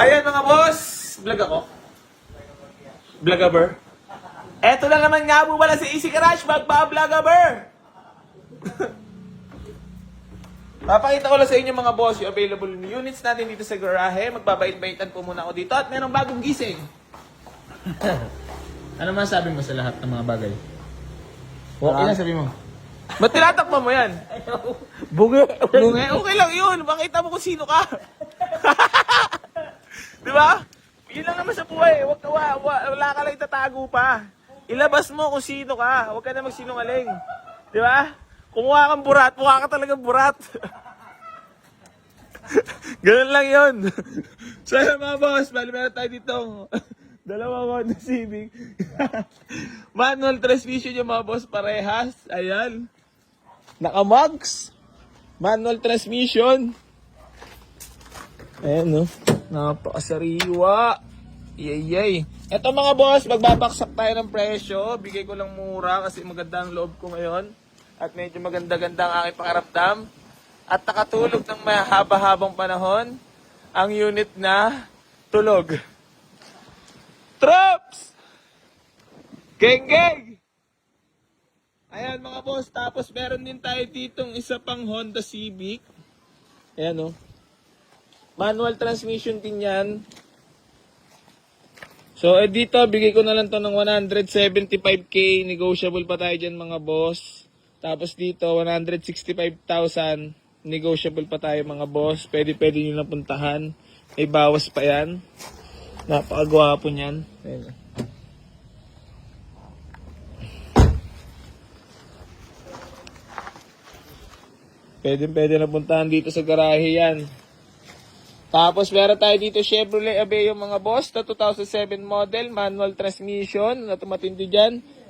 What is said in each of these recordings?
Ayan mga boss, vlog ako. Vlogaber. Eto na naman nga po pala si Easy Garage, magpa-vlogaber. Papakita ko lang sa inyo mga boss yung available units natin dito sa garahe. Magbabait-baitan po muna ako dito at merong bagong gising. Ano masabi mo sa lahat ng mga bagay? Okay lang sabi mo. Ba't tinatakpan mo yan? Bungi. Bunge, okay lang yun. Makita mo kung sino ka. Di ba? Yun lang naman sa buhay. Wala ka lang itatago pa. Ilabas mo kung sino ka. Huwag ka na magsinungaling. Di ba? Kumuha kang burat, mukha ka talagang burat. Ganun lang yun. So yun mga boss, bali meron tayo dito. Dalawang Honda Civic. Manual transmission yung mga boss, parehas. Ayan. Naka-mugs. Manual transmission. Ayan no. Napakasariwa. Yay. Eto mga boss, magbabaksak tayo ng presyo. Bigay ko lang mura kasi maganda ang loob ko ngayon. At medyo maganda-ganda ang aking pakiramdam. At nakatulog ng mahaba-habang panahon ang unit na tulog. Trops! Geng-geng! Ayan mga boss, tapos meron din tayo ditong isa pang Honda Civic. Ayan o. Manual transmission din yan. So dito, bigay ko na lang to ng 175k. Negotiable pa tayo dyan mga boss. Tapos dito, 165,000. Negotiable pa tayo mga boss. Pwede nyo lang puntahan. May bawas pa yan. Napakagwapo niyan. Ayan. Pwede na puntahan dito sa garahe yan. Tapos meron tayo dito Chevrolet Aveo mga boss. Na 2007 model. Manual transmission. Na tumatindi dyan.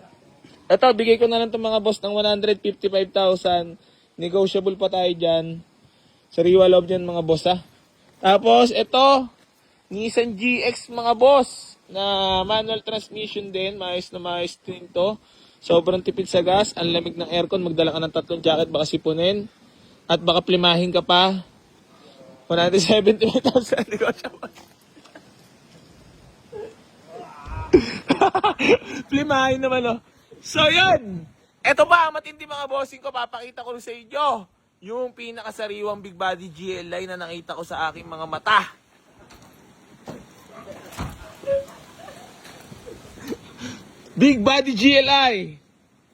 Ito, bigay ko na lang itong mga boss ng 155,000. Negotiable pa tayo dyan. Sariwa loob dyan mga boss ha. Tapos ito, Nissan GX mga boss. Na manual transmission din. Maayos na maayos din to. Sobrang tipid sa gas. Ang lamig ng aircon. Magdala ka ng 3 jacket baka sipunin. At baka plimahin ka pa. 175,000 negotiable. Plimahin naman oh. So yun, eto ba ang matindi mga bossing ko, papakita ko sa inyo yung pinakasariwang big body GLI na nakita ko sa aking mga mata. Big body GLI.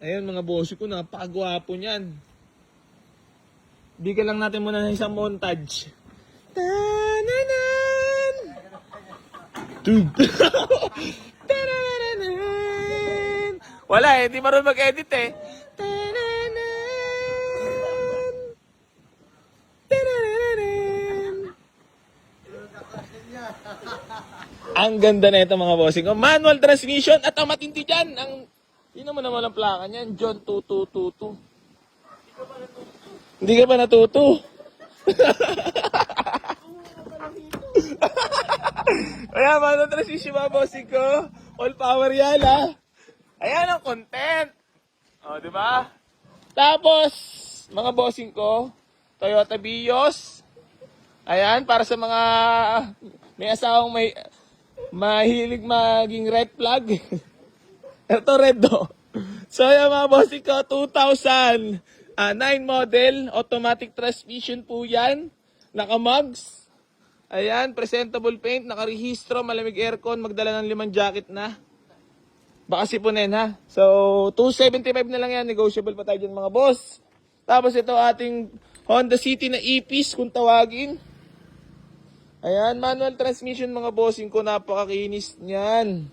Ayun mga bossing ko, napakagwapo niyan. Bigyan lang natin muna ng isang montage. Ta-na-nan! Dude. Wala hindi marunong mag-edit eh. Ang ganda na ito mga bossing. Manual transmission at ang matindi dyan. Yun naman ang plaka niyan. John 2222. Hindi ka pa natuto. Kaya manual transmission mga bossing ko. All power yan ha. Ayan ang content. O, di ba? Tapos, mga bossing ko, Toyota Vios. Ayan, para sa mga may asawang mahilig maging red flag. Ito red do. So, ayan mga bossing ko, 2009 model, automatic transmission po yan. Naka-mugs. Ayan, presentable paint, nakarehistro, malamig aircon, magdala ng 5 jacket na. Baka sipunin ha. So, 275 na lang yan. Negotiable pa tayo dyan mga boss. Tapos ito ating Honda City na E-Piece kung tawagin. Ayan, manual transmission mga bossing ko. Napakakinis niyan.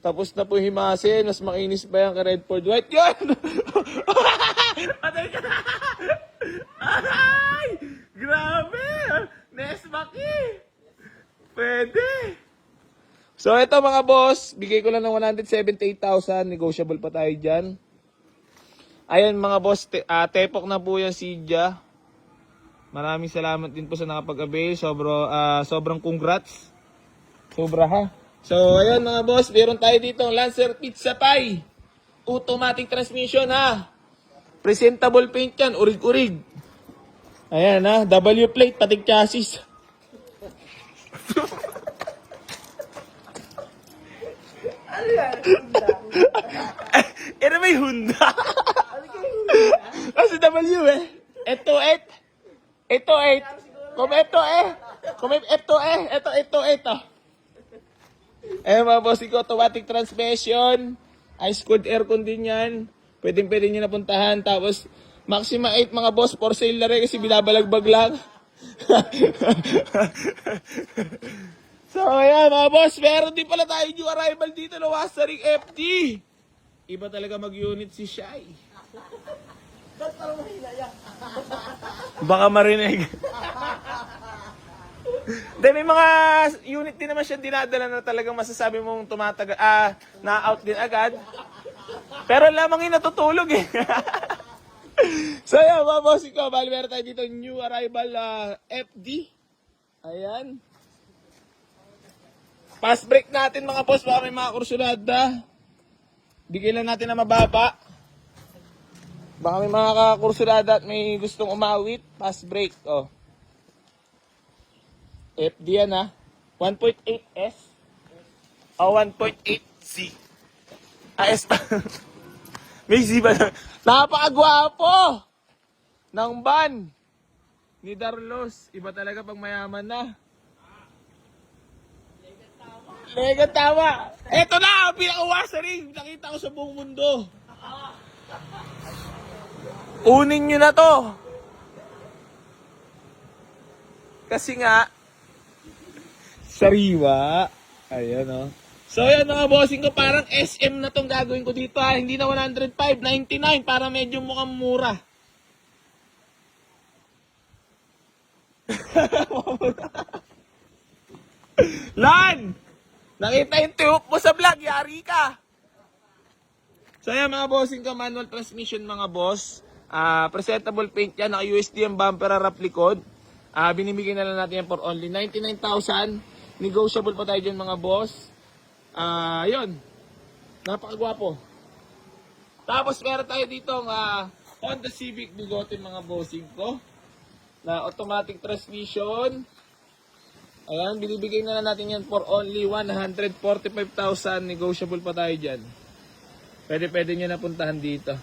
Tapos na po himasin. Mas makinis pa yan kay Redford White. Yun! Patay ka na! Ay! Grabe! Nesmaki! Pwede! So, ito mga boss, bigay ko lang ng 178,000. Negotiable pa tayo dyan. Ayan mga boss, tepok na po yan si Ija. Maraming salamat din po sa nakapag-avail. Sobrang congrats. Sobra ha. So, ayan mga boss, meron tayo dito Lancer Pizza Pie. Automatic transmission ha. Presentable paint yan, urig-urig. Ayan ha, W plate, patig chassis. may Honda. Kasi W eh. Ito 8. Ito 8. Kung ito eh. Kung ito eh. Ito. Eh mga bossing ko, automatic transmission. Ice-cooled aircon din yan. Pwede nyo napuntahan. Tapos, Maxima 8 mga boss. For sale na rin kasi binabalagbag lang. So, ayan mga boss. Meron din pala tayo new arrival dito na Wasaring FD. Iba talaga mag-unit si Shai. Baka marinig. Then may mga unit din naman siya dinadala na talagang masasabi mong na-out din agad. Pero lamang yung natutulog eh. So yan mga bossing ko, bali meron tayo dito new arrival FD. Ayan. Pass break natin mga boss, baka may mga kursulada. Bigyan lang natin na mababa. Baka may mga kakursulada at may gustong umawit. Pass break, oh. FD yan ha. 1.8S. O 1.8C. S pa. May Z ba na? Napakagwapo! Ng van. Ni Darlos. Iba talaga pag mayaman na. Lega tawa. Eto na! Pinakawasaring. Nakita ko sa buong mundo. Unin nyo na to. Kasi nga, sariwa. Ayan o. So yan mga bossing ko, parang SM na tong gagawin ko dito ha. Hindi na 105.99 para medyo mukhang mura. Lan! Nakita yung tiyok mo sa vlog, yari ka. So yan mga bossing ko, manual transmission mga boss. Presentable paint yan, naka-USD ang bumper harap likod. Binibigyan na lang natin yan for only 99,000. Negotiable pa tayo dyan mga boss. Yun. Napakagwapo. Tapos meron tayo dito Honda Civic Bigote mga bossing ko. Na automatic transmission. Ayan, binibigay na lang natin yan for only 145,000. Negotiable pa tayo dyan. Pwede nyo napuntahan dito.